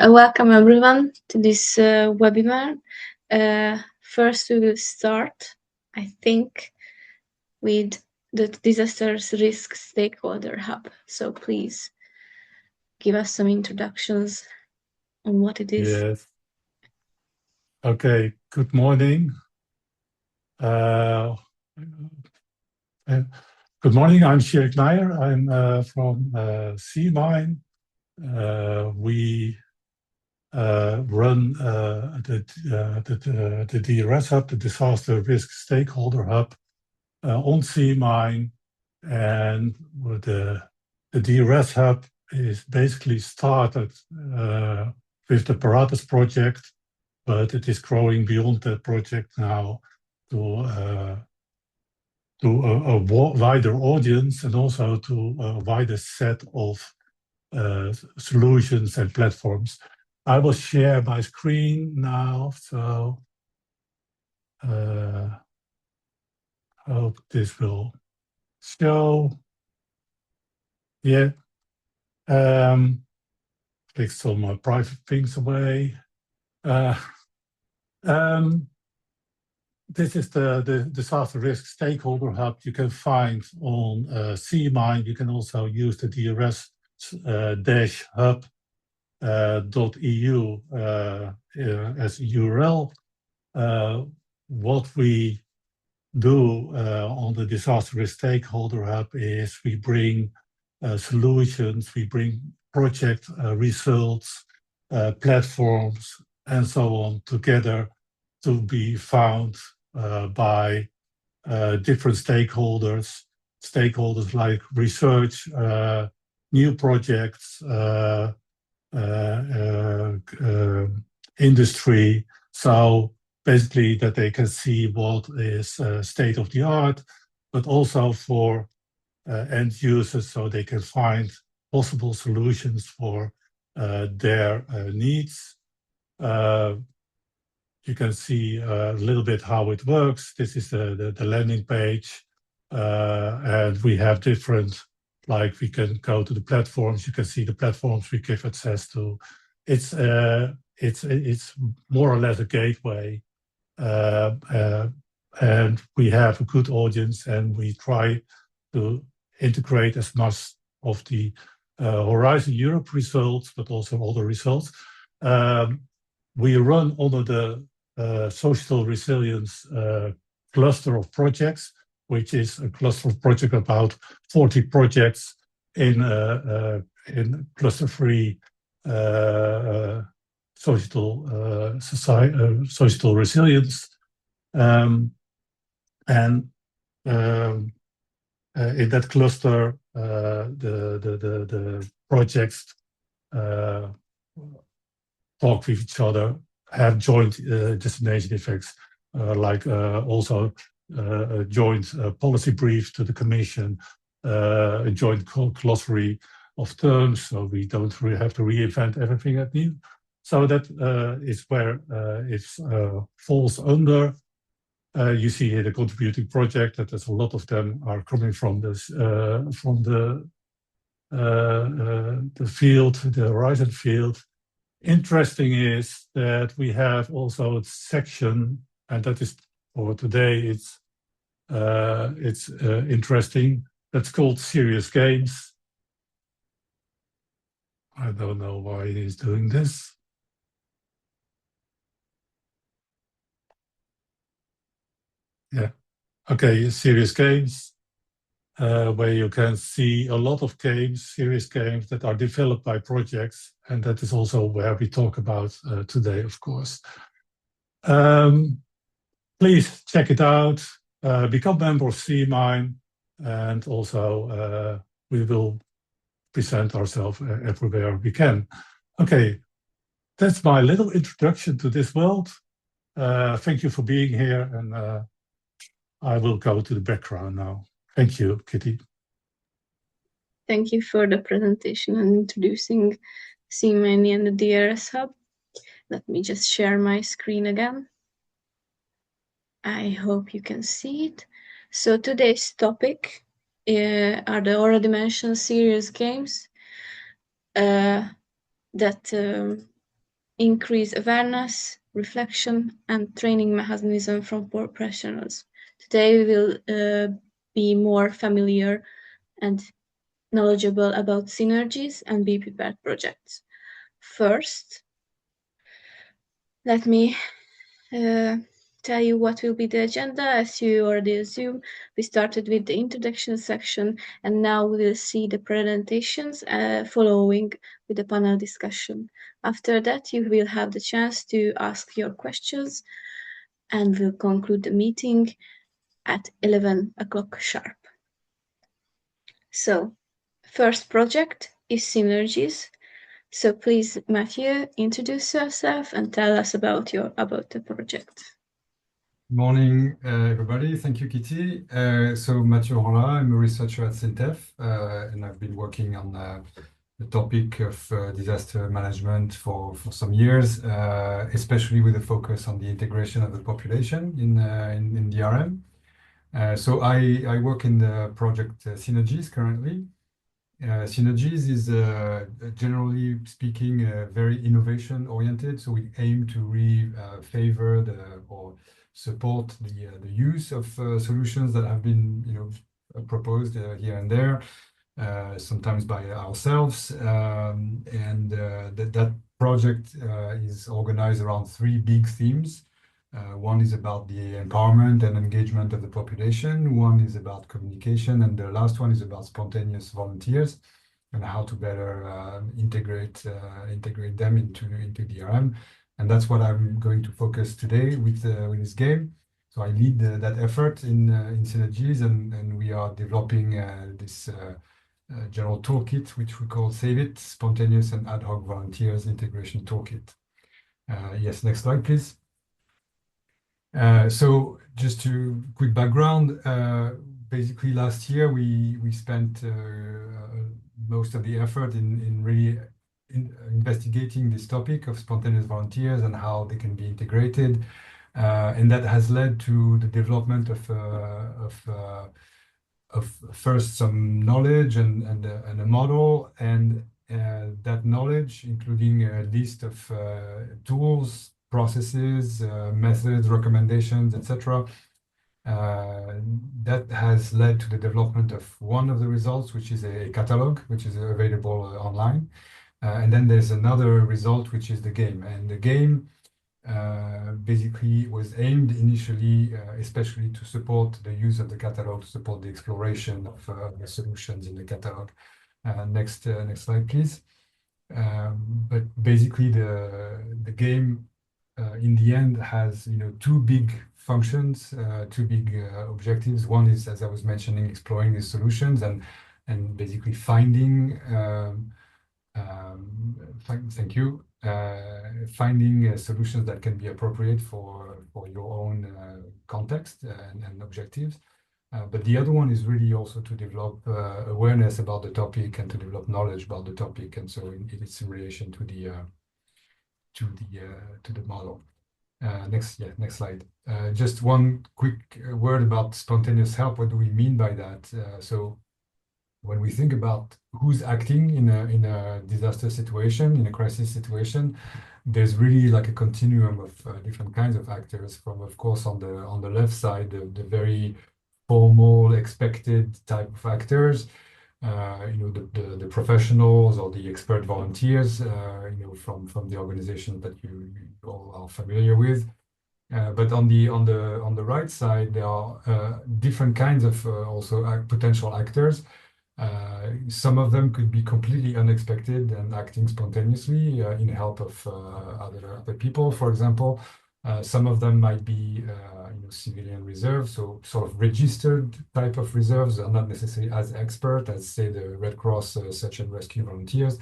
Welcome everyone to this webinar. First, we will start, I think, with the Disasters Risk Stakeholder Hub. So please give us some introductions on what it is. Yes. Okay, good morning. Good morning, I'm Sjerk Nijer. I'm from SeaMine. We run the DRS Hub, the Disaster Risk Stakeholder Hub, on SeaMine. And the DRS Hub is basically started with the Paratus project, but it is growing beyond that project now to a wider audience and also to a wider set of solutions and platforms. I will share my screen now, so hope this will show. Yeah. Click some of my private things away. This is the Disaster Risk Stakeholder Hub you can find on SeaMine. You can also use the DRS-hub.eu as a URL. What we do on the Disaster Risk Stakeholder Hub is we bring solutions, we bring project results, platforms, and so on together to be found by different stakeholders like research, new projects, industry. So basically that they can see what is state of the art, but also for end users so they can find possible solutions for their needs. You can see a little bit how it works. This is the landing page, and we have different, like we can go to the platforms. You can see the platforms we give access to. It's more or less a gateway, and we have a good audience, and we try to integrate as much of the Horizon Europe results, but also all the results. We run under the social resilience cluster of projects, which is a cluster of projects, about 40 projects in cluster 3 social resilience. In that cluster, the projects talk with each other, have joint destination effects, like also a joint policy brief to the Commission, a joint glossary of terms, so we don't really have to reinvent everything at new. So that is where it falls under. You see here the contributing project, that there's a lot of them are coming from this from the field, the Horizon field. Interesting is that we have also a section, and that is for today. It's interesting. That's called Serious Games. I don't know why it is doing this. Yeah. Okay, Serious Games, where you can see a lot of games, serious games that are developed by projects, and that is also where we talk about today, of course. Please check it out, become member of SeaMine, and also we will present ourselves everywhere we can. Okay, that's my little introduction to this world. Thank you for being here, and I will go to the background now. Thank you, Kitty. Thank you for the presentation and introducing SeaMine and the DRS Hub. Let me just share my screen again. I hope you can see it. So today's topic are the already mentioned serious games that increase awareness, reflection, and training mechanism from professionals. Today we will be more familiar and knowledgeable about synergies and be prepared projects. First, let me tell you what will be the agenda. As you already assume, we started with the introduction section, and now we will see the presentations following with the panel discussion. After that, you will have the chance to ask your questions, and we'll conclude the meeting at 11 o'clock sharp. So, first project is Synergies. So please, Matthieu, introduce yourself and tell us about the project. Morning, everybody. Thank you, Kitty. So Matthieu Branlat, I'm a researcher at SINTEF, and I've been working on the topic of disaster management for some years, especially with a focus on the integration of the population in DRM. So I work in the project Synergies currently. Synergies is generally speaking very innovation oriented. So we aim to really favor or support the use of solutions that have been proposed here and there, sometimes by ourselves. And that project is organized around three big themes. One is about the empowerment and engagement of the population. One is about communication, and the last one is about spontaneous volunteers and how to better integrate them into DRM. And that's what I'm going to focus today with this game. So I lead that effort in Synergies, and we are developing this general toolkit, which we call SAVIT, Spontaneous and Ad Hoc Volunteers Integration Toolkit. Yes, next slide, please. So just to quick background, basically last year we spent most of the effort in really investigating this topic of spontaneous volunteers and how they can be integrated, and that has led to the development of first some knowledge and a model, and that knowledge, including a list of tools, processes, methods, recommendations, etc. That has led to the development of one of the results, which is a catalog, which is available online. And then there's another result, which is the game. And the game basically was aimed initially, especially to support the use of the catalog, to support the exploration of the solutions in the catalog. Next slide, please. But basically, the game in the end has two big functions, two big objectives. One is, as I was mentioning, exploring these solutions and basically finding thank you, finding solutions that can be appropriate for your own context and objectives. But the other one is really also to develop awareness about the topic and to develop knowledge about the topic, and so it's in relation to the model. Next slide. Just one quick word about spontaneous help. What do we mean by that? So when we think about who's acting in a disaster situation, in a crisis situation, there's really like a continuum of different kinds of actors. From, of course, on the left side, the very formal, expected type of actors. The professionals or the expert volunteers, from the organization that you all are familiar with. But on the right side, there are different kinds of also potential actors. Some of them could be completely unexpected and acting spontaneously in help of other people, for example. Some of them might be civilian reserves, so sort of registered type of reserves, are not necessarily as expert as, say, the Red Cross search and rescue volunteers,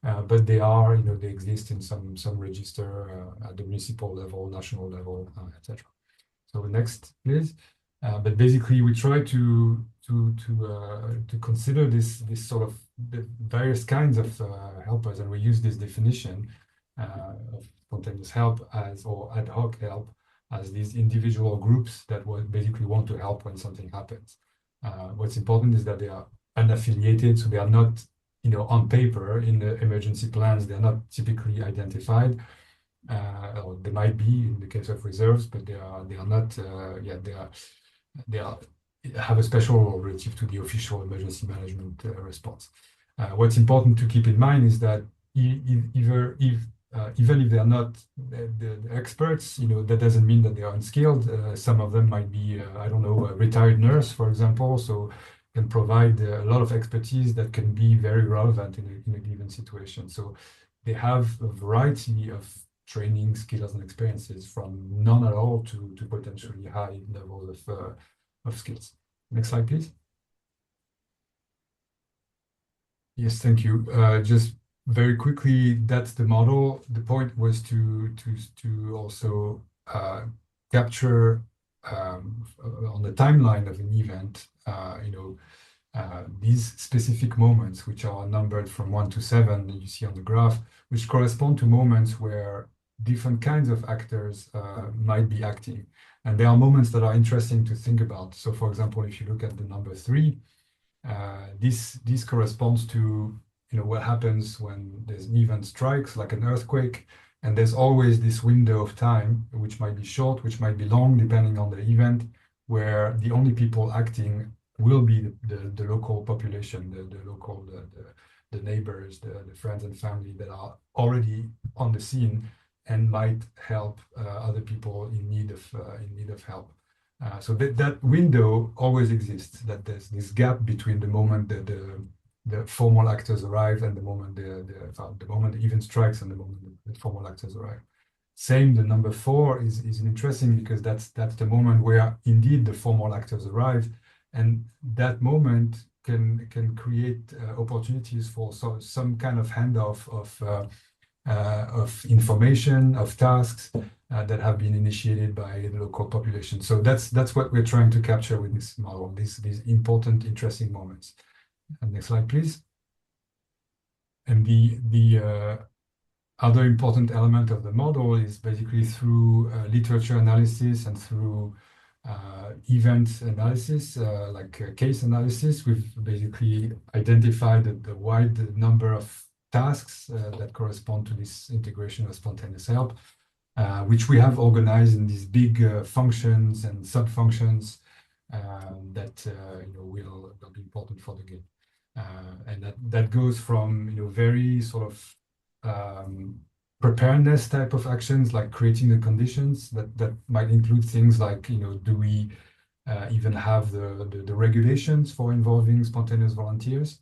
but they are, they exist in some register at the municipal level, national level, etc. So next, please. But basically, we try to consider this sort of the various kinds of helpers, and we use this definition of spontaneous help or ad hoc help as these individual groups that basically want to help when something happens. What's important is that they are unaffiliated, so they are not, on paper in the emergency plans, they're not typically identified. or they might be in the case of reserves, but they are not. They have a special role relative to the official emergency management response. What's important to keep in mind is that even if they are not the experts, that doesn't mean that they are unskilled. Some of them might be, I don't know, a retired nurse, for example, so can provide a lot of expertise that can be very relevant in a given situation. So they have a variety of training, skills, and experiences from none at all to potentially high levels of skills. Next slide, please. Yes, thank you. Just very quickly, that's the model. The point was to also capture on the timeline of an event, these specific moments, which are numbered from 1 to 7, that you see on the graph, which correspond to moments where different kinds of actors might be acting. And there are moments that are interesting to think about. So, for example, if you look at the number 3, this corresponds to what happens when there's an event strikes, like an earthquake, and there's always this window of time, which might be short, which might be long, depending on the event, where the only people acting will be the local population, the neighbors, the friends and family that are already on the scene and might help other people in need of help. So that window always exists, that there's this gap between the moment that the formal actors arrive and the moment the moment the event strikes and the moment the formal actors arrive. Same, the number 4 is interesting because that's the moment where indeed the formal actors arrive, and that moment can create opportunities for some kind of handoff of information, of tasks that have been initiated by the local population. So that's what we're trying to capture with this model, these important, interesting moments. And next slide, please. And the other important element of the model is basically through literature analysis and through event analysis, like case analysis. We've basically identified the wide number of tasks that correspond to this integration of spontaneous help, which we have organized in these big functions and sub-functions that will be important for the game. And that goes from very sort of preparedness type of actions, like creating the conditions that might include things like do we even have the regulations for involving spontaneous volunteers,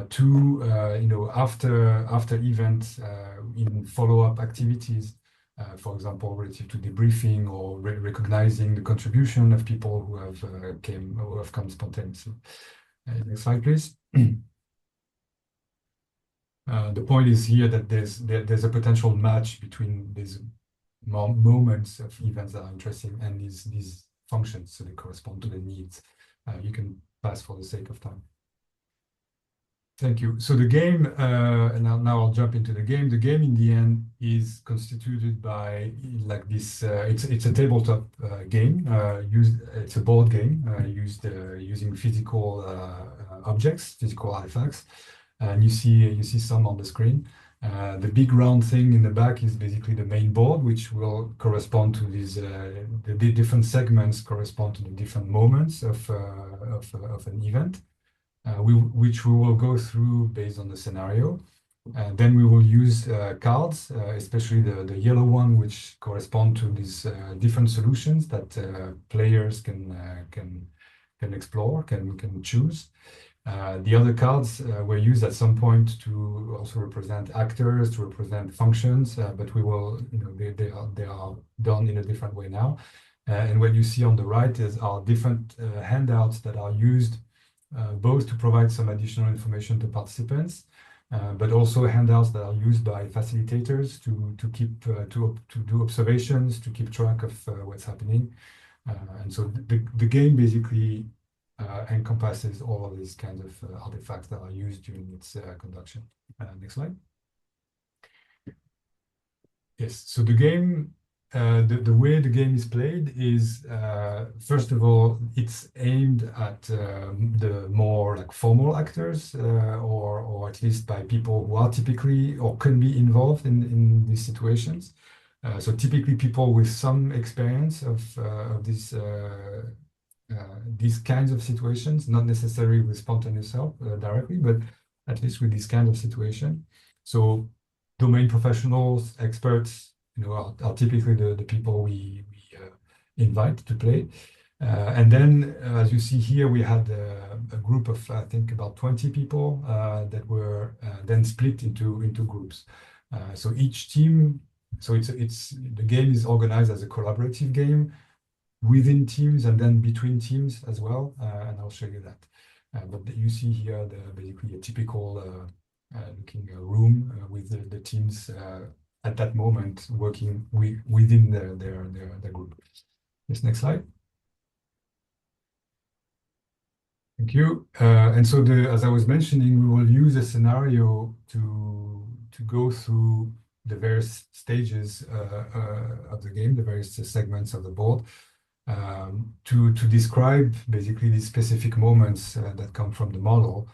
to after events in follow-up activities, for example, relative to debriefing or recognizing the contribution of people who have come spontaneously. Next slide, please. The point is here that there's a potential match between these moments of events that are interesting and these functions, so they correspond to the needs. You can pass for the sake of time. Thank you. So the game, now I'll jump into the game. The game in the end is constituted by like this. It's a tabletop game. It's a board game using physical objects, physical artifacts, and you see some on the screen. The big round thing in the back is basically the main board, which will correspond to these. The different segments correspond to the different moments of an event. Which we will go through based on the scenario. Then we will use cards, especially the yellow one, which correspond to these different solutions that players can explore, can choose. The other cards were used at some point to also represent actors, to represent functions, but we will, they are done in a different way now. And what you see on the right are different handouts that are used both to provide some additional information to participants, but also handouts that are used by facilitators to keep to do observations, to keep track of what's happening. And so the game basically encompasses all of these kinds of artifacts that are used during its conduction. Next slide. Yes, so the game the way the game is played is, first of all, it's aimed at the more like formal actors, or at least by people who are typically or can be involved in these situations. So typically people with some experience of these kinds of situations, not necessarily with spontaneous help directly, but at least with these kinds of situations. So domain professionals, experts, are typically the people we invite to play. And then, as you see here, we had a group of, I think, about 20 people that were then split into groups. So each team, so the game is organized as a collaborative game within teams and then between teams as well, and I'll show you that. But you see here basically a typical looking room with the teams at that moment working within their group. This next slide. Thank you. And so as I was mentioning, we will use a scenario to go through the various stages of the game, the various segments of the board, to describe basically these specific moments that come from the model.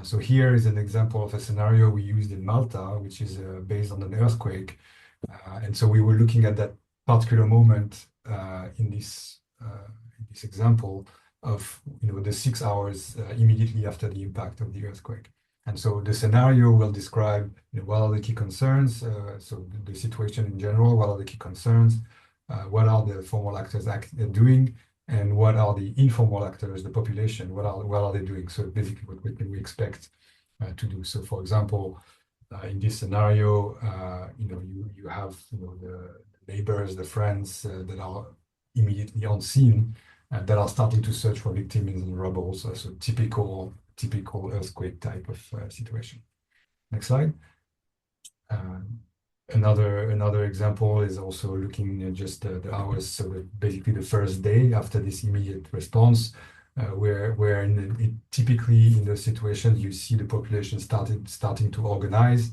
So here is an example of a scenario we used in Malta, which is based on an earthquake. And so we were looking at that particular moment in this example of the 6 hours immediately after the impact of the earthquake. And so the scenario will describe what are the key concerns, so the situation in general, what are the key concerns, what are the formal actors doing, and what are the informal actors, the population, what are they doing? So basically what can we expect to do? So for example, in this scenario, you have the neighbors, the friends that are immediately on scene that are starting to search for victims in rubble. So typical earthquake type of situation. Next slide. Another example is also looking at just the hours, so basically the first day after this immediate response, where typically in those situations you see the population starting to organize,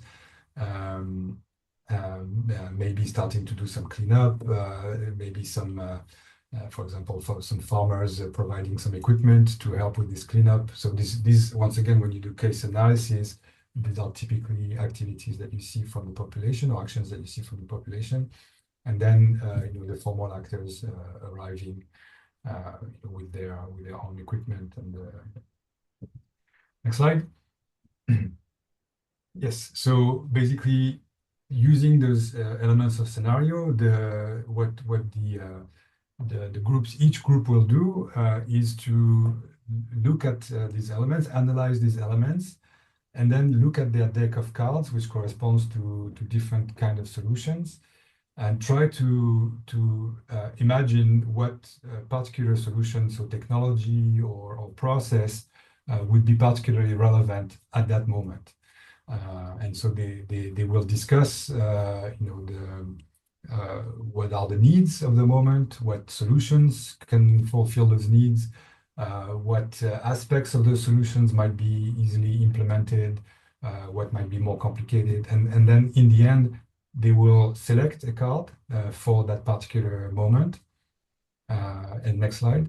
maybe starting to do some cleanup, maybe some, for example, for some farmers providing some equipment to help with this cleanup. So this once again, when you do case analysis, these are typically activities that you see from the population or actions that you see from the population. And then, the formal actors arriving with their own equipment. And next slide. Yes, so basically using those elements of scenario, what the groups, each group will do is to look at these elements, analyze these elements, and then look at their deck of cards, which corresponds to different kind of solutions, and try to imagine what particular solution, so technology or process, would be particularly relevant at that moment. And so they will discuss, what are the needs of the moment, what solutions can fulfill those needs, what aspects of those solutions might be easily implemented, what might be more complicated. And then in the end, they will select a card for that particular moment. And next slide.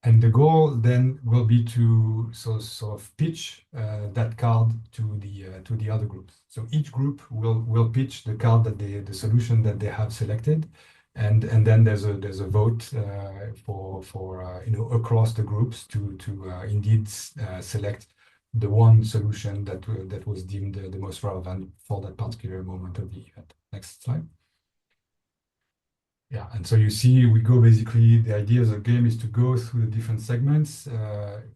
And the goal then will be to sort of pitch that card to the other groups. So each group will pitch the card the solution that they have selected, and then there's a vote for across the groups to indeed select the one solution that was deemed the most relevant for that particular moment of the event. Next slide. Yeah, and so you see, we go basically, the idea of the game is to go through the different segments,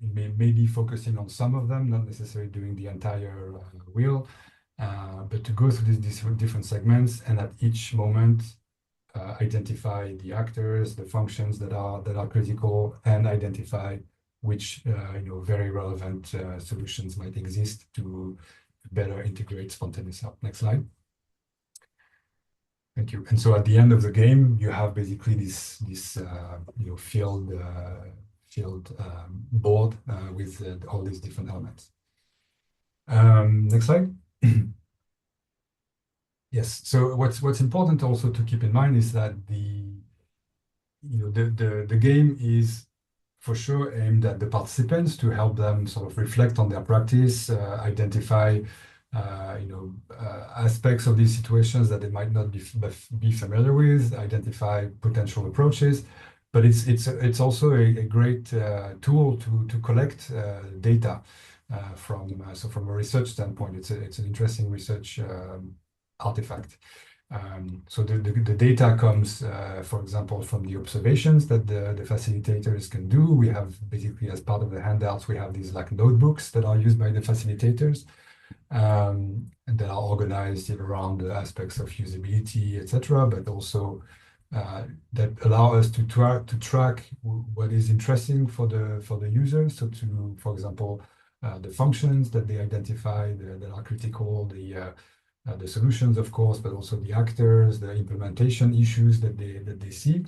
maybe focusing on some of them, not necessarily doing the entire wheel, but to go through these different segments, and at each moment identify the actors, the functions that are critical, and identify which very relevant solutions might exist to better integrate spontaneous help. Next slide. Thank you. And so at the end of the game, you have basically this field board with all these different elements. Next slide. Yes. So what's important also to keep in mind is that the game is for sure aimed at the participants to help them sort of reflect on their practice, identify aspects of these situations that they might not be familiar with, identify potential approaches. But it's also a great tool to collect data from a research standpoint. It's an interesting research artifact. So the data comes, for example, from the observations that the facilitators can do. We have basically, as part of the handouts, we have these like notebooks that are used by the facilitators, and that are organized around the aspects of usability, etc., but also that allow us to track what is interesting for the users. So for example, the functions that they identify that are critical, the solutions, of course, but also the actors, the implementation issues that they see.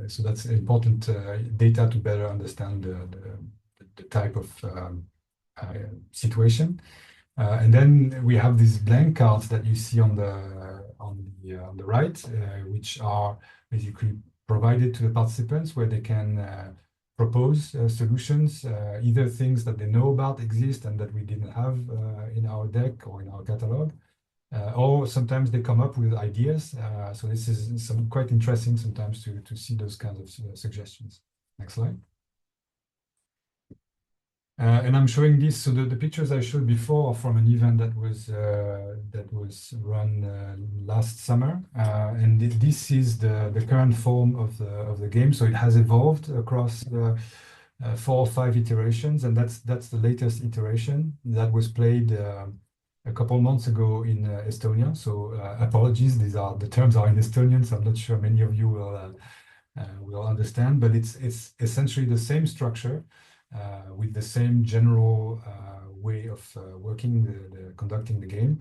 So that's important data to better understand the type of situation. And then we have these blank cards that you see on the right, which are basically provided to the participants, where they can propose solutions, either things that they know about exist and that we didn't have in our deck or in our catalog, or sometimes they come up with ideas. So this is quite interesting sometimes to see those kinds of suggestions. Next slide. And I'm showing this. So the pictures I showed before are from an event that was run last summer, and this is the current form of the game. So it has evolved across the 4 or 5 iterations, and that's the latest iteration that was played a couple months ago in Estonia. So apologies, the terms are in Estonian, so I'm not sure many of you will understand. But it's essentially the same structure. With the same general way of working, conducting the game,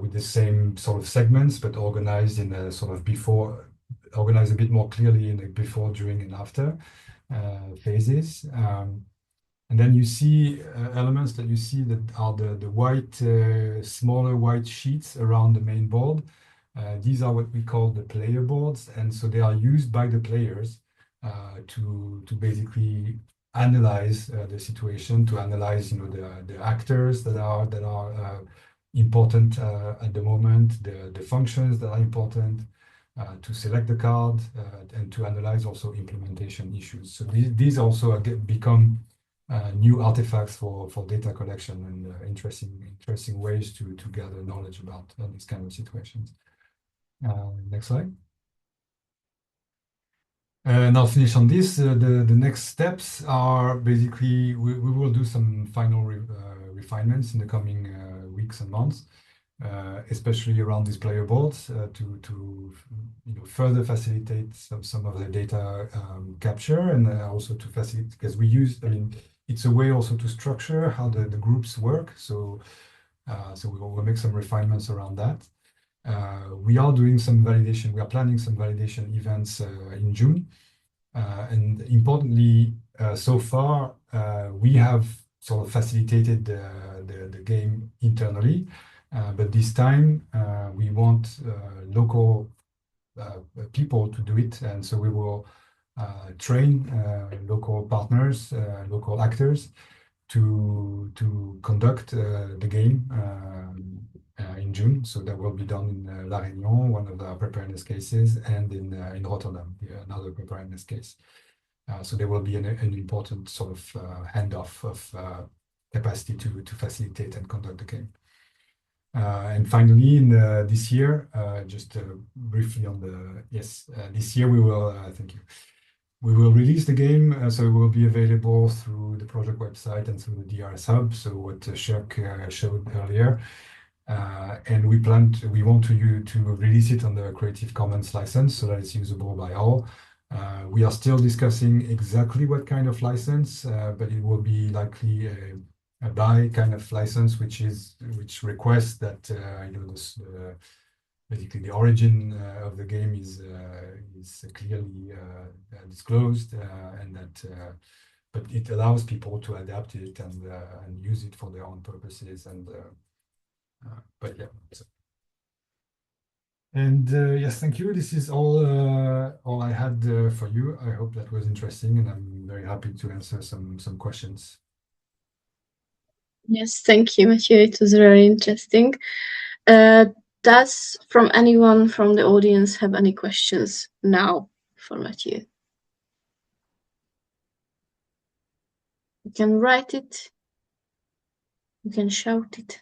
with the same sort of segments, but organized in a sort of organized a bit more clearly in the before, during, and after phases. And then you see elements that you see that are the white, smaller white sheets around the main board. These are what we call the player boards, and so they are used by the players to basically analyze the situation, to analyze the actors that are important at the moment, the functions that are important, to select the card, and to analyze also implementation issues. So these also become new artifacts for data collection and interesting ways to gather knowledge about these kind of situations. Next slide. And I'll finish on this. The next steps are basically we will do some final refinements in the coming weeks and months, especially around these player boards to further facilitate some of the data capture, and also to facilitate, because it's a way also to structure how the groups work. So we will make some refinements around that. We are doing some validation. We are planning some validation events in June. And importantly, so far, we have sort of facilitated the game internally. But this time, we want local people to do it. And so we will train local partners, local actors to conduct the game in June. So that will be done in La Réunion, one of the preparedness cases, and in Rotterdam, another preparedness case. So there will be an important sort of handoff of capacity to facilitate and conduct the game. And finally, in this year, just briefly on this year we will, thank you. We will release the game, so it will be available through the project website and through the DRS hub. So what Shirk showed earlier. And we want to release it on the Creative Commons license so that it's usable by all. We are still discussing exactly what kind of license, but it will be likely a BY kind of license, which requests that basically the origin of the game is clearly disclosed, and that but it allows people to adapt it and use it for their own purposes. And but yeah, And yes, thank you. This is all I had for you. I hope that was interesting, and I'm very happy to answer some questions. Yes, thank you, Matthieu. It was very interesting. Does from anyone from the audience have any questions now for Matthieu? You can write it. You can shout it.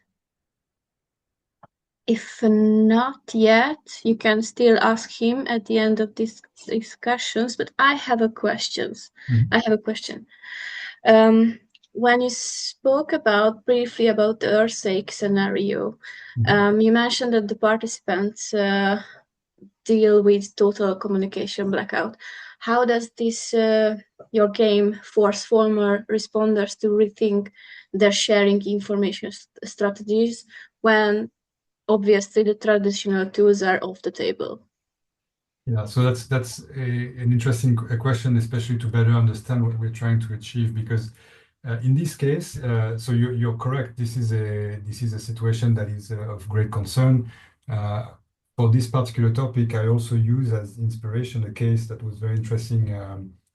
If not yet, you can still ask him at the end of these discussions. But I have a question. I have a question. When you spoke briefly about the earthquake scenario, you mentioned that the participants deal with total communication blackout. How does this your game force former responders to rethink their sharing information strategies when obviously the traditional tools are off the table? Yeah, so that's an interesting question, especially to better understand what we're trying to achieve. Because in this case, so you're correct. This is a situation that is of great concern. For this particular topic, I also use as inspiration a case that was very interesting.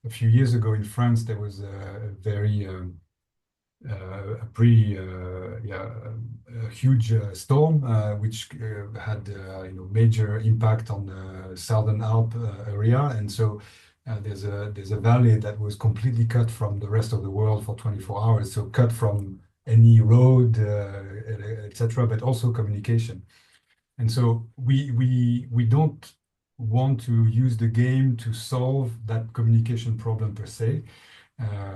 A few years ago in France, there was a very a huge storm which had major impact on the southern Alp area, and so there's a valley that was completely cut from the rest of the world for 24 hours. So cut from any road, etc., but also communication. And so we don't want to use the game to solve that communication problem per se.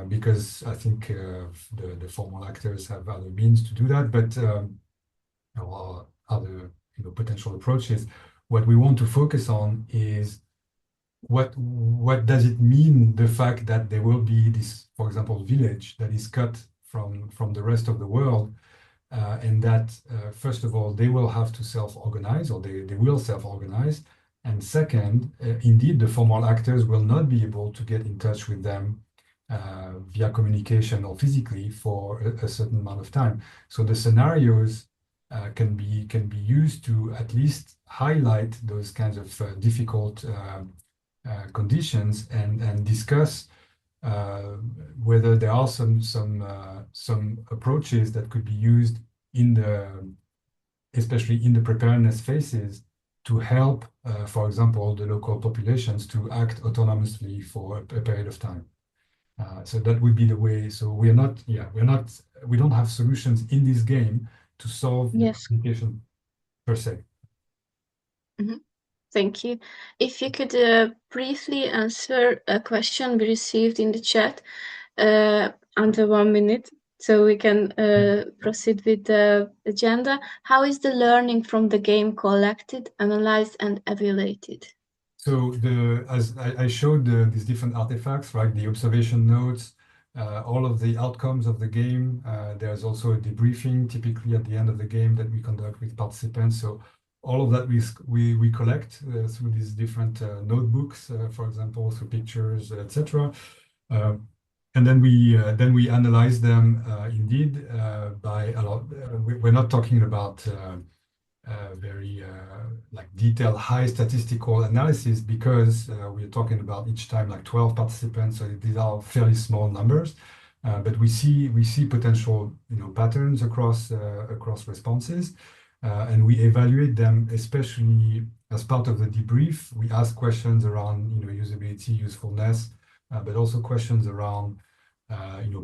Because I think the formal actors have other means to do that, but or other potential approaches. What we want to focus on is what does it mean, the fact that there will be this, for example, village that is cut from the rest of the world, and that first of all they will have to self-organize, or they will self-organize, and second, indeed the formal actors will not be able to get in touch with them via communication or physically for a certain amount of time. So the scenarios can be used to at least highlight those kinds of difficult conditions and discuss whether there are some approaches that could be used especially in the preparedness phases, to help, for example, the local populations to act autonomously for a period of time. So that would be the way. So we don't have solutions in this game to solve the communication per se. Thank you. If you could briefly answer a question we received in the chat under 1 minute, so we can proceed with the agenda. How is the learning from the game collected, analyzed, and evaluated? So as I showed these different artifacts, right? The observation notes, all of the outcomes of the game. There's also a debriefing typically at the end of the game that we conduct with participants. So all of that we collect through these different notebooks, for example, through pictures, etc. And then we analyze them indeed by a lot. We're not talking about very like detailed high statistical analysis, because we're talking about each time like 12 participants, so these are fairly small numbers, but we see potential patterns across responses, and we evaluate them, especially as part of the debrief. We ask questions around usability, usefulness, but also questions around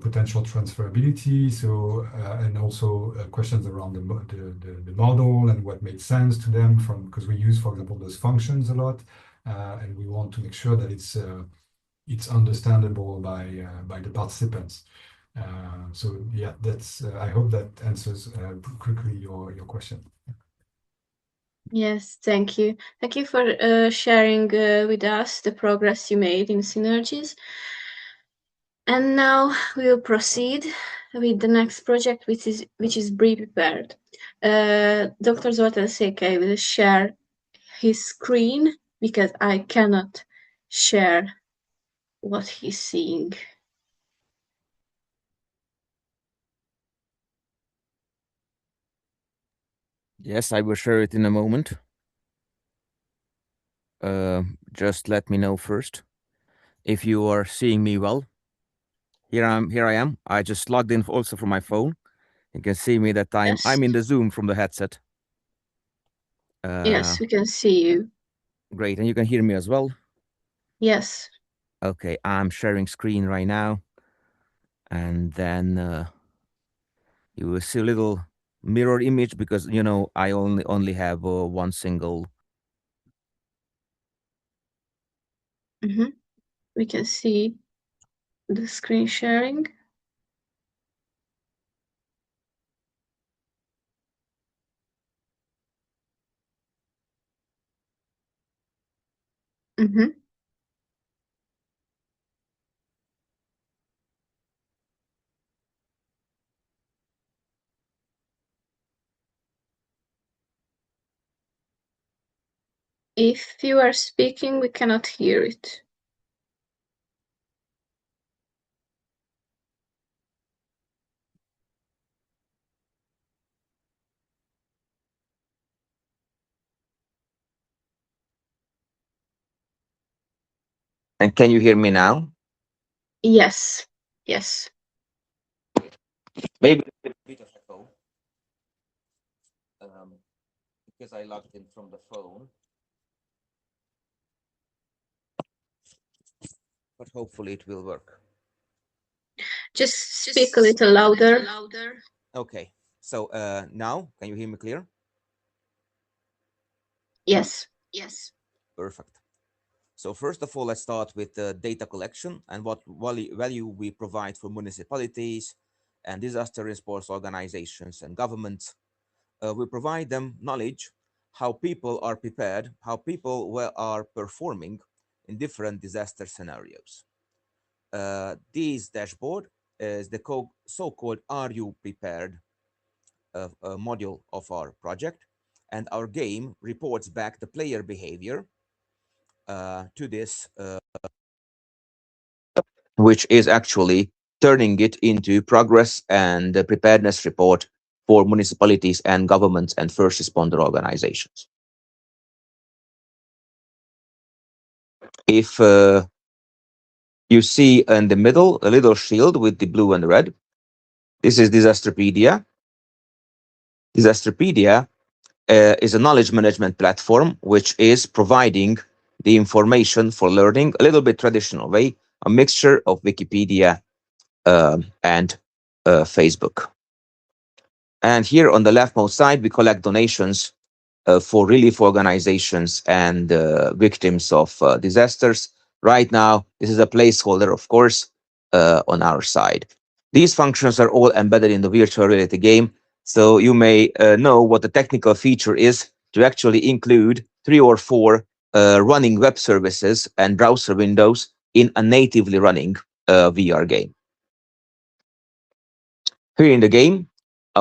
potential transferability. So and also questions around the model and what made sense to them, because we use, for example, those functions a lot, and we want to make sure that it's understandable by the participants. So yeah, that's I hope that answers quickly your question. Yes, thank you. Thank you for sharing with us the progress you made in Synergies. And now we will proceed with the next project, which is Pre-Prepared. Dr. Zoltán Székely will share his screen, because I cannot share what he's seeing. Yes, I will share it in a moment. Just let me know first if you are seeing me well. Here I am. I just logged in also from my phone. You can see me that Yes. I'm in the Zoom from the headset. Yes, we can see you. Great, and you can hear me as well. Yes. Okay, I'm sharing screen right now, and then you will see a little mirror image because I only have one single. We can see the screen sharing. If you are speaking, we cannot hear it. And can you hear me now? Yes. Yes. Maybe a bit of echo. Because I logged in from the phone. But hopefully it will work. Just speak a little louder. Okay, so now can you hear me clear? Yes. Perfect. So first of all, let's start with the data collection and what value we provide for municipalities and disaster response organizations and governments. We provide them knowledge, how people are prepared, how people are performing in different disaster scenarios. This dashboard is the so-called "Are You Prepared" module of our project, and our game reports back the player behavior to this, which is actually turning it into progress and the preparedness report for municipalities and governments and first responder organizations. If you see in the middle a little shield with the blue and red, this is Disasterpedia. Disasterpedia is a knowledge management platform which is providing the information for learning a little bit traditional way, a mixture of Wikipedia and Facebook. And here on the leftmost side, we collect donations for relief organizations and victims of disasters. Right now, this is a placeholder, of course, on our side. These functions are all embedded in the virtual reality game, so you may know what the technical feature is to actually include 3 or 4 running web services and browser windows in a natively running VR game. Here in the game,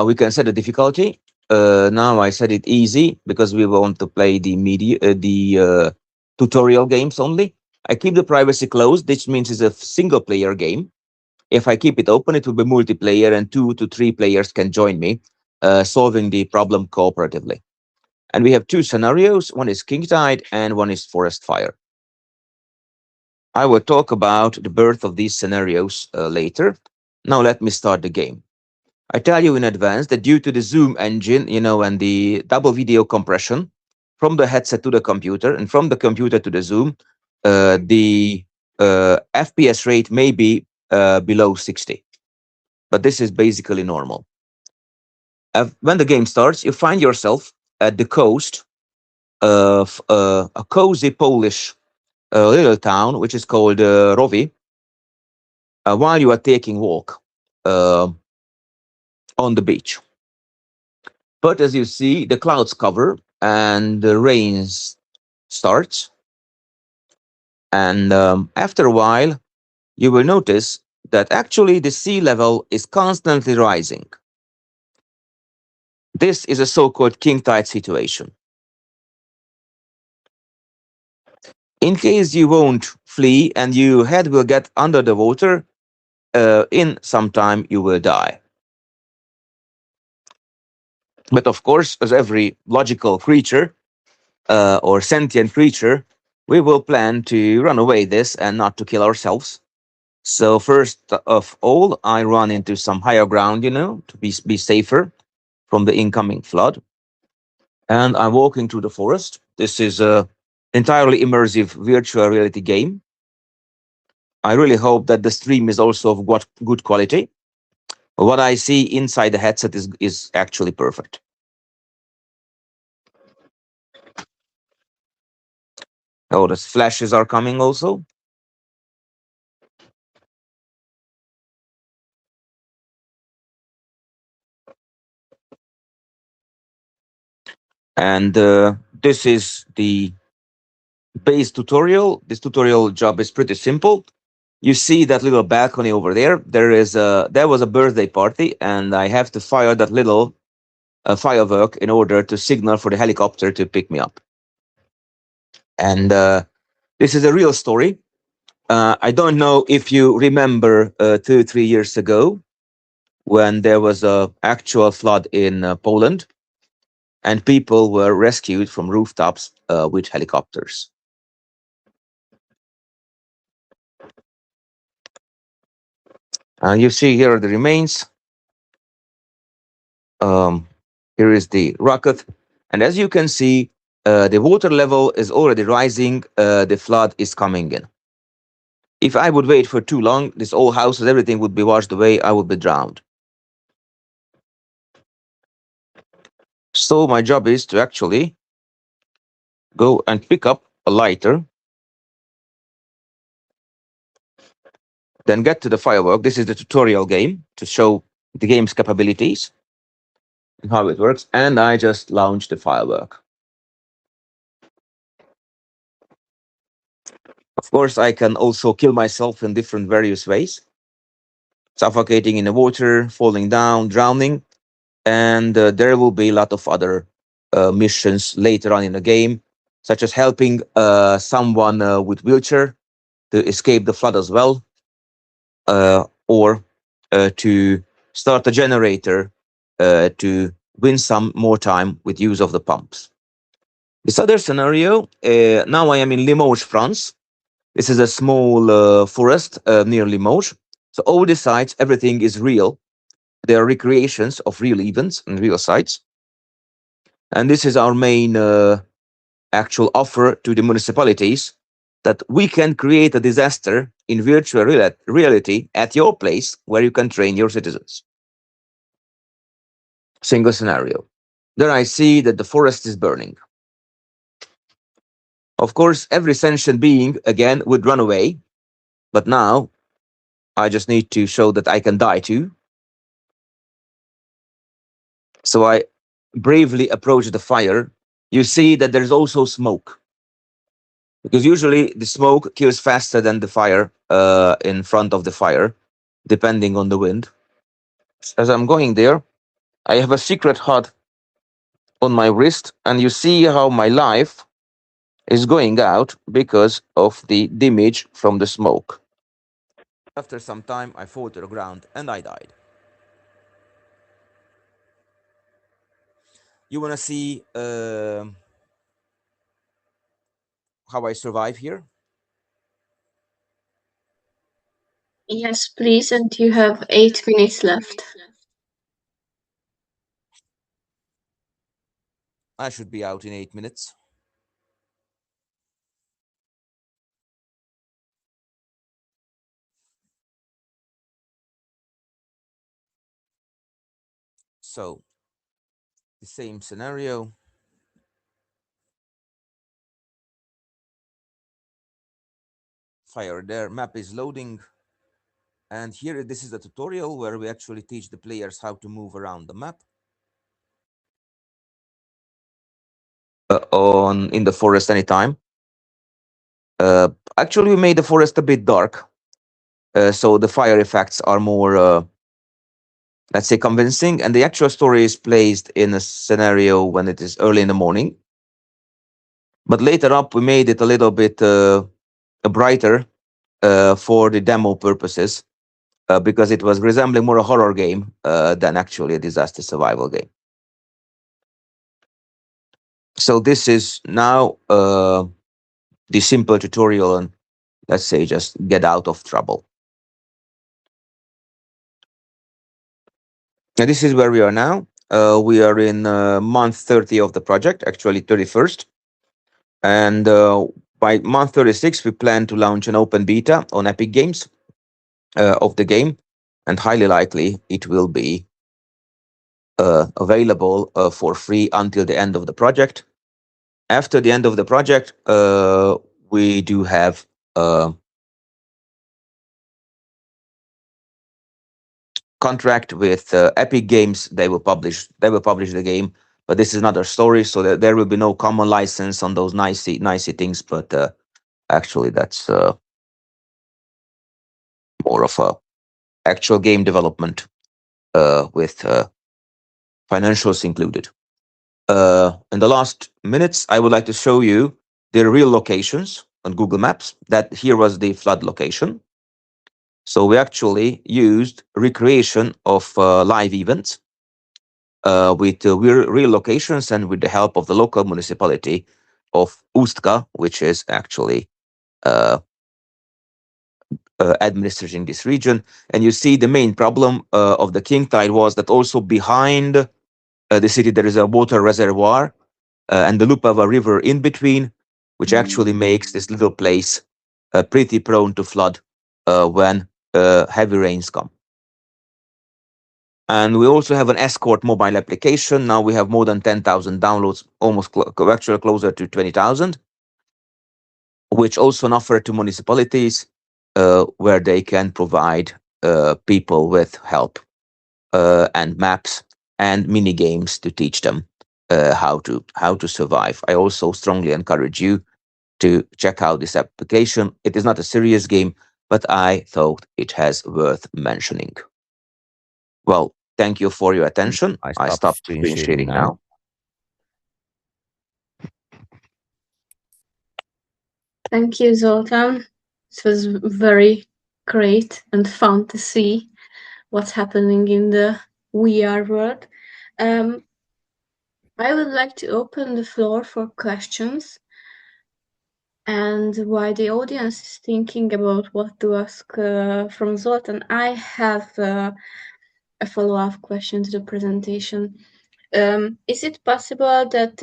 we can set the difficulty. Now I set it easy because we want to play the tutorial games only. I keep the privacy closed, which means it's a single player game. If I keep it open, it will be multiplayer and 2 to 3 players can join me, solving the problem cooperatively. And we have 2 scenarios. One is King Tide and one is Forest Fire. I will talk about the birth of these scenarios later. Now let me start the game. I tell you in advance that due to the Zoom engine, and the double video compression from the headset to the computer and from the computer to the Zoom, the FPS rate may be below 60. But this is basically normal. When the game starts, you find yourself at the coast of a cozy Polish little town, which is called Rovi, while you are taking a walk on the beach. But as you see, the clouds cover and the rain starts. And after a while, you will notice that actually the sea level is constantly rising. This is a so-called king tide situation. In case you won't flee and your head will get under the water, in some time you will die. But of course, as every logical creature or sentient creature, we will plan to run away this and not to kill ourselves. So first of all, I run into some higher ground, to be safer from the incoming flood. And I'm walking through the forest. This is a entirely immersive virtual reality game. I really hope that the stream is also of good quality. What I see inside the headset is actually perfect. Oh, the flashes are coming also. And this is the base tutorial. This tutorial job is pretty simple. You see that little balcony over there. There was a birthday party, and I have to fire that little firework in order to signal for the helicopter to pick me up. And this is a real story. I don't know if you remember 2-3 years ago when there was a actual flood in Poland, and people were rescued from rooftops with helicopters. You see here are the remains. Here is the rocket. And as you can see, the water level is already rising. The flood is coming in. If I would wait for too long, this old houses, everything would be washed away. I would be drowned. So my job is to actually go and pick up a lighter, then get to the firework. This is the tutorial game to show the game's capabilities and how it works. And I just launch the firework. Of course, I can also kill myself in different various ways. Suffocating in the water, falling down, drowning. And there will be a lot of other missions later on in the game, such as helping someone with wheelchair to escape the flood as well, or to start a generator to win some more time with use of the pumps. This other scenario, now I am in Limoges, France. This is a small forest near Limoges. So all the sites, everything is real. They are recreations of real events and real sites. And this is our main actual offer to the municipalities, that we can create a disaster in virtual reality at your place where you can train your citizens. Single scenario. There I see that the forest is burning. Of course, every sentient being, again, would run away. But now, I just need to show that I can die too. So I bravely approach the fire. You see that there's also smoke, because usually the smoke kills faster than the fire in front of the fire, depending on the wind. As I'm going there, I have a secret HUD on my wrist, and you see how my life is going out because of the damage from the smoke. After some time, I fall to the ground and I died. You want to see how I survive here? Yes, please, and you have 8 minutes left. I should be out in 8 minutes. So, the same scenario. Fire there, map is loading. And here, this is a tutorial where we actually teach the players how to move around the map. In the forest anytime. Actually, we made the forest a bit dark. So the fire effects are more, let's say, convincing. And the actual story is placed in a scenario when it is early in the morning. But later up, we made it a little bit brighter for the demo purposes, because it was resembling more a horror game than actually a disaster survival game. So this is now the simple tutorial and, let's say, just get out of trouble. Now, this is where we are now. We are in month 30 of the project, actually 31st. And by month 36, we plan to launch an open beta on Epic Games of the game. And highly likely it will be available for free until the end of the project. After the end of the project, we do have contract with Epic Games. They will publish the game, but this is another story. So that there will be no common license on those nicey things. But actually, that's more of a actual game development with financials included. In the last minutes, I would like to show you the real locations on Google Maps. That here was the flood location. So we actually used recreation of live events with real locations and with the help of the local municipality of Ustka, which is actually administering this region. And you see the main problem of the king tide was that also behind the city there is a water reservoir and the Lupava River in between, which actually makes this little place pretty prone to flood when heavy rains come. And we also have an escort mobile application. Now we have more than 10,000 downloads, almost actually closer to 20,000, which also an offer to municipalities where they can provide people with help and maps and mini games to teach them how to survive. I also strongly encourage you to check out this application. It is not a serious game, but I thought it has worth mentioning. Well, thank you for your attention. I stop screen sharing now. Thank you, Zoltan. It was very great and fun to see what's happening in the VR world. I would like to open the floor for questions. And while the audience is thinking about what to ask from Zoltan, I have a follow-up question to the presentation. Is it possible that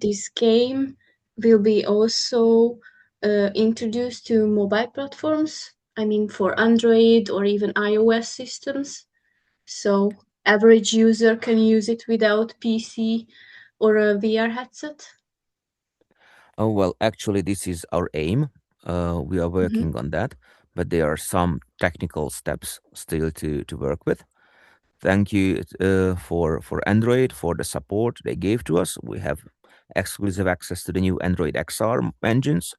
this game will be also introduced to mobile platforms? I mean, for Android or even iOS systems? So average user can use it without PC or a VR headset? Oh, well, actually, this is our aim. We are working on that, but there are some technical steps still to work with. Thank you for Android for the support they gave to us. We have exclusive access to the new Android XR engines.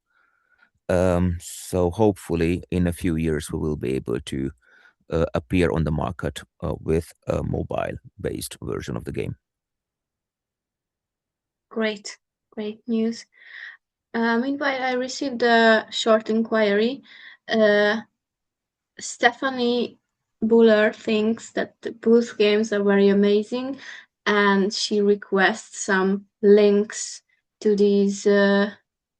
So hopefully in a few years we will be able to appear on the market with a mobile-based version of the game. Great news. Meanwhile, I received a short inquiry. Stephanie Buller thinks that both games are very amazing, and she requests some links to these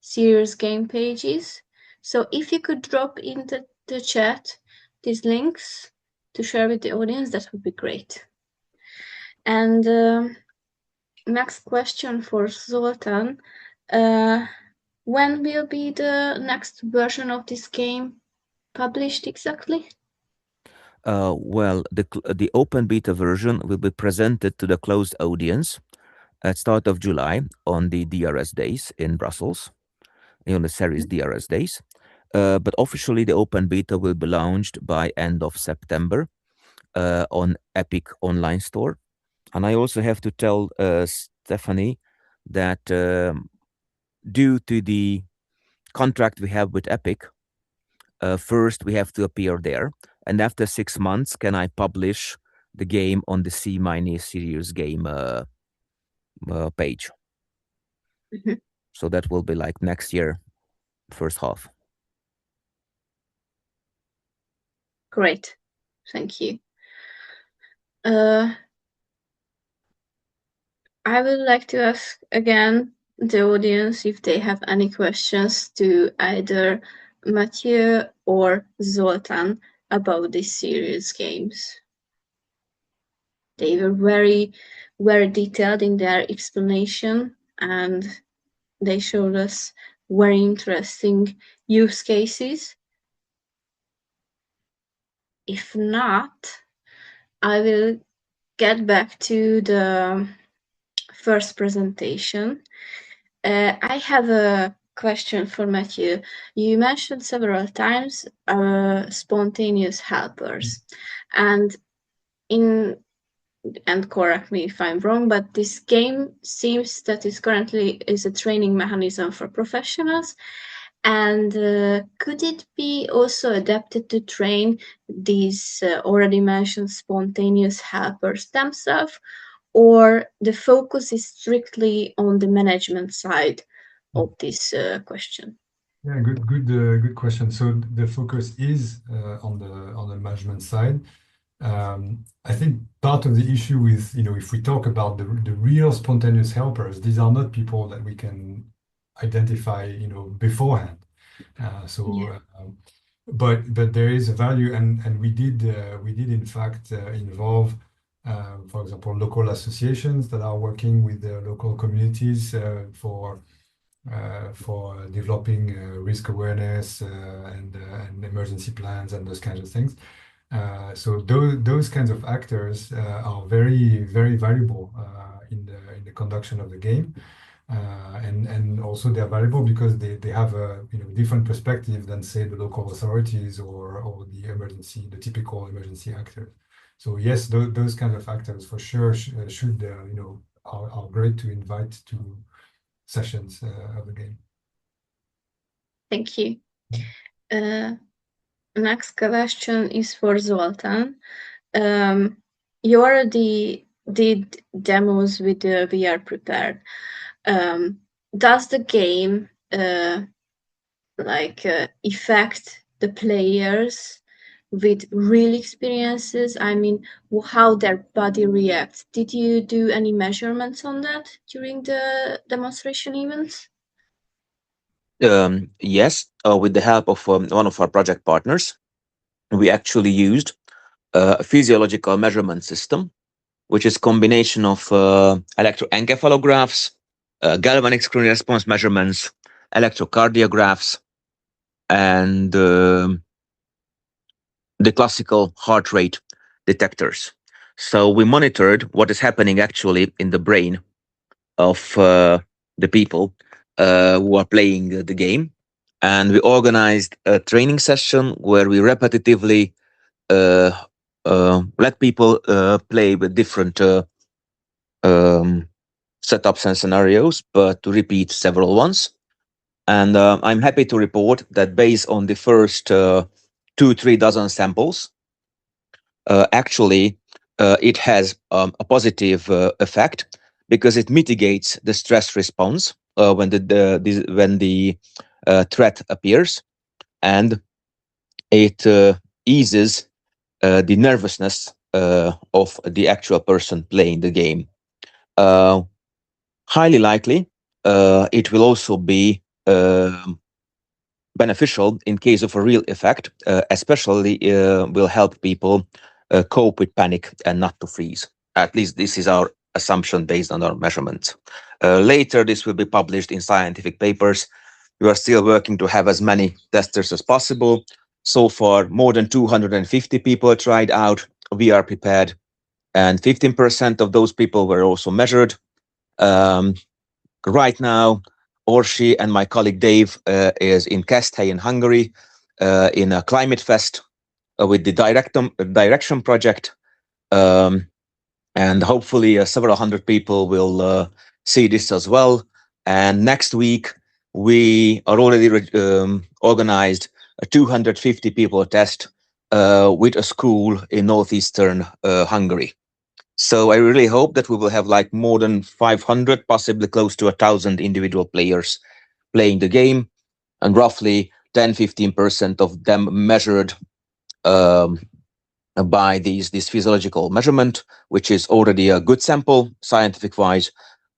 serious game pages. So if you could drop in the chat these links to share with the audience, that would be great. And next question for Zoltan. When will be the next version of this game published exactly? Well, the open beta version will be presented to the closed audience at start of July on the DRS days in Brussels, on the series DRS days. But officially, the open beta will be launched by end of September on Epic Online Store. And I also have to tell Stephanie that due to the contract we have with Epic, first we have to appear there. And after 6 months, can I publish the game on the SYNERGIES serious game page? So that will be like next year, first half. Great, thank you. I would like to ask again the audience if they have any questions to either Matthieu or Zoltan about these serious games. They were very, very detailed in their explanation, and they showed us very interesting use cases. If not, I will get back to the first presentation. I have a question for Matthieu. You mentioned several times spontaneous helpers, and correct me if I'm wrong, but this game seems that it currently is a training mechanism for professionals. And could it be also adapted to train these already mentioned spontaneous helpers themselves, or the focus is strictly on the management side of this question? Yeah, good question. So the focus is on the management side. I think part of the issue with, if we talk about the real spontaneous helpers, these are not people that we can identify, beforehand. But there is a value, and we did in fact involve, for example, local associations that are working with the local communities for developing risk awareness and emergency plans and those kinds of things. So those kinds of actors are very, very valuable in the conduction of the game. And also they're valuable because they have a different perspective than, say, the local authorities or the typical emergency actors. So yes, those kinds of actors for sure should are great to invite to sessions of the game. Thank you. Next question is for Zoltan. You already did demos with the VR Prepared. Does the game affect the players with real experiences? I mean, how their body reacts. Did you do any measurements on that during the demonstration events? Yes, with the help of one of our project partners, we actually used a physiological measurement system, which is a combination of electroencephalographs, galvanic screen response measurements, electrocardiographs, and the classical heart rate detectors. So we monitored what is happening actually in the brain of the people who are playing the game. And we organized a training session where we repetitively let people play with different setups and scenarios, but to repeat several ones. And I'm happy to report that based on the first 2-3 dozen samples, actually it has a positive effect because it mitigates the stress response when the threat appears, and it eases the nervousness of the actual person playing the game. Highly likely, it will also be beneficial in case of a real effect, especially will help people cope with panic and not to freeze. At least this is our assumption based on our measurements. Later, this will be published in scientific papers. We are still working to have as many testers as possible. So far, more than 250 people tried out VR Prepared, and 15% of those people were also measured. Right now, Orsi and my colleague Dave is in Keszthely in Hungary in a climate fest with the Direction project. And hopefully several hundred people will see this as well. And next week, we are already organized a 250 people test with a school in northeastern Hungary. So I really hope that we will have like more than 500, possibly close to 1,000 individual players playing the game, and roughly 10-15% of them measured by this physiological measurement, which is already a good sample scientific-wise.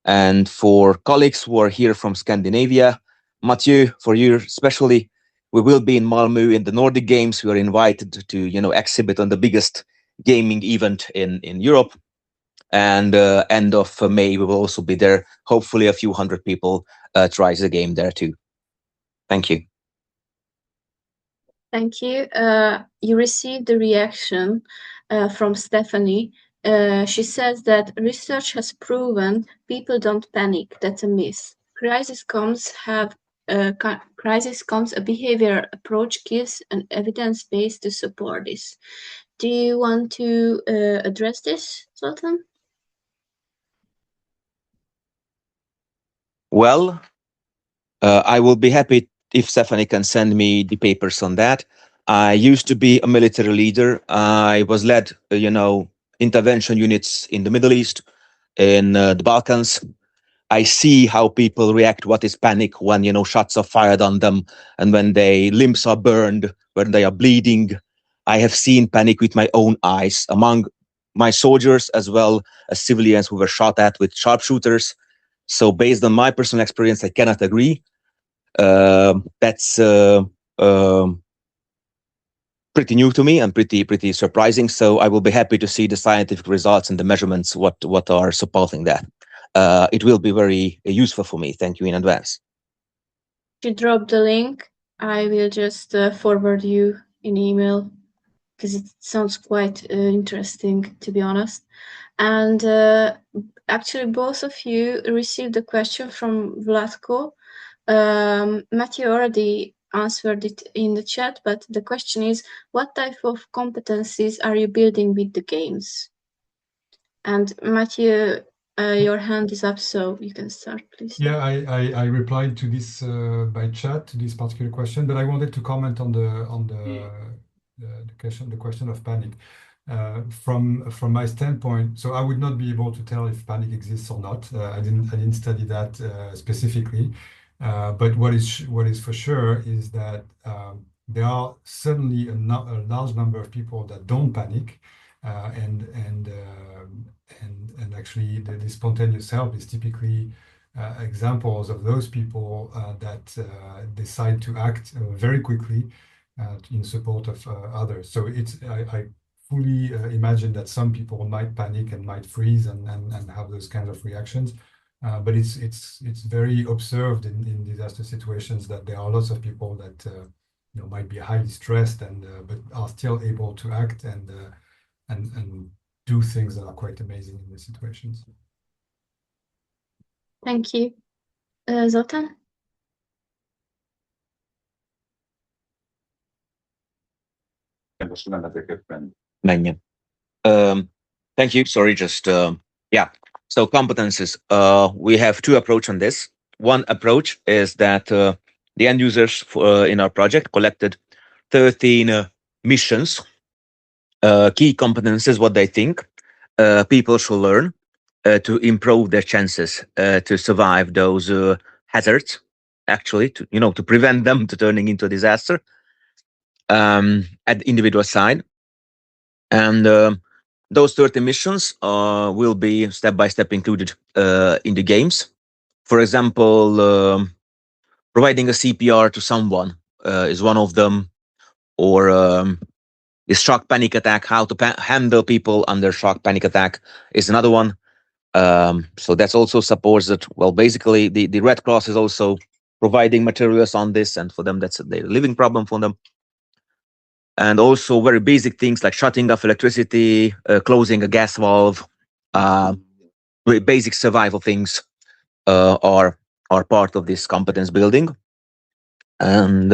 And for colleagues who are here from Scandinavia, Matthieu, for you especially, we will be in Malmö in the Nordic Games. We are invited to exhibit on the biggest gaming event in Europe. And end of May, we will also be there. Hopefully a few hundred people tries the game there too. Thank you. Thank you. You received a reaction from Stephanie. She says that research has proven people don't panic. That's a myth. Crisis comes, a behavior approach gives an evidence base to support this. Do you want to address this, Zoltan? Well, I will be happy if Stephanie can send me the papers on that. I used to be a military leader. I was led, intervention units in the Middle East, in the Balkans. I see how people react, what is panic when, shots are fired on them and when their limbs are burned, when they are bleeding. I have seen panic with my own eyes among my soldiers as well as civilians who were shot at with sharpshooters. So based on my personal experience, I cannot agree. That's pretty new to me and pretty surprising. So I will be happy to see the scientific results and the measurements, what are supporting that. It will be very useful for me. Thank you in advance. You drop the link. I will just forward you an email because it sounds quite interesting, to be honest. And actually, both of you received a question from Vlatko. Matthieu already answered it in the chat, but the question is, what type of competencies are you building with the games? And Matthieu, your hand is up, so you can start, please. Yeah, I replied to this by chat to this particular question, but I wanted to comment on the question of panic. From my standpoint, so I would not be able to tell if panic exists or not. I didn't study that specifically. But what is for sure is that there are certainly a large number of people that don't panic, and actually the spontaneous help is typically examples of those people that decide to act very quickly in support of others. So I fully imagine that some people might panic and might freeze and have those kinds of reactions. But it's very observed in disaster situations that there are lots of people that might be highly stressed and but are still able to act and do things that are quite amazing in these situations. Thank you. Zoltan? Thank you. Sorry, just yeah. So competences. We have two approaches on this. One approach is that the end users in our project collected 13 missions, key competences, what they think people should learn to improve their chances to survive those hazards, actually, to prevent them to turning into a disaster at the individual side. And those 30 missions will be step-by-step included in the games. For example, providing a CPR to someone is one of them, or the shock panic attack, how to handle people under shock panic attack is another one. So that's also supports that. Well, basically, the Red Cross is also providing materials on this, and for them, that's a daily living problem for them. And also very basic things like shutting off electricity, closing a gas valve, very basic survival things are part of this competence building. And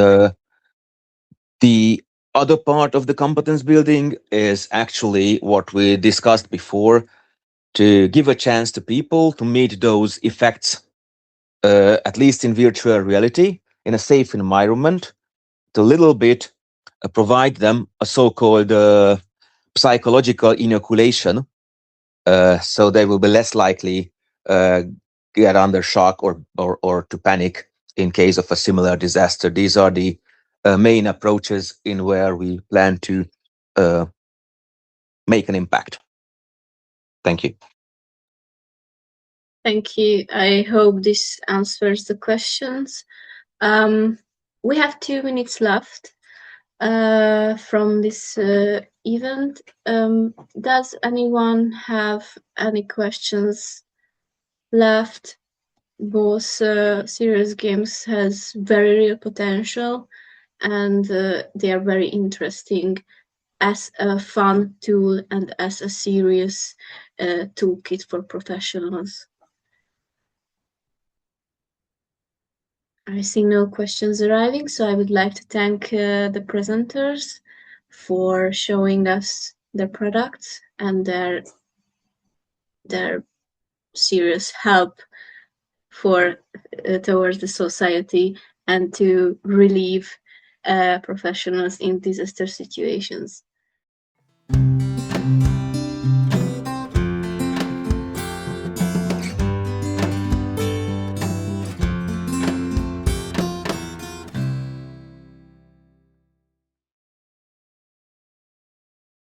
the other part of the competence building is actually what we discussed before, to give a chance to people to meet those effects, at least in virtual reality, in a safe environment, to a little bit provide them a so-called psychological inoculation, so they will be less likely get under shock or to panic in case of a similar disaster. These are the main approaches in where we plan to make an impact. Thank you. Thank you. I hope this answers the questions. We have 2 minutes left from this event. Does anyone have any questions left? Both serious games has very real potential, and they are very interesting as a fun tool and as a serious toolkit for professionals. I see no questions arriving, so I would like to thank the presenters for showing us their products and their serious help for towards the society and to relieve professionals in disaster situations.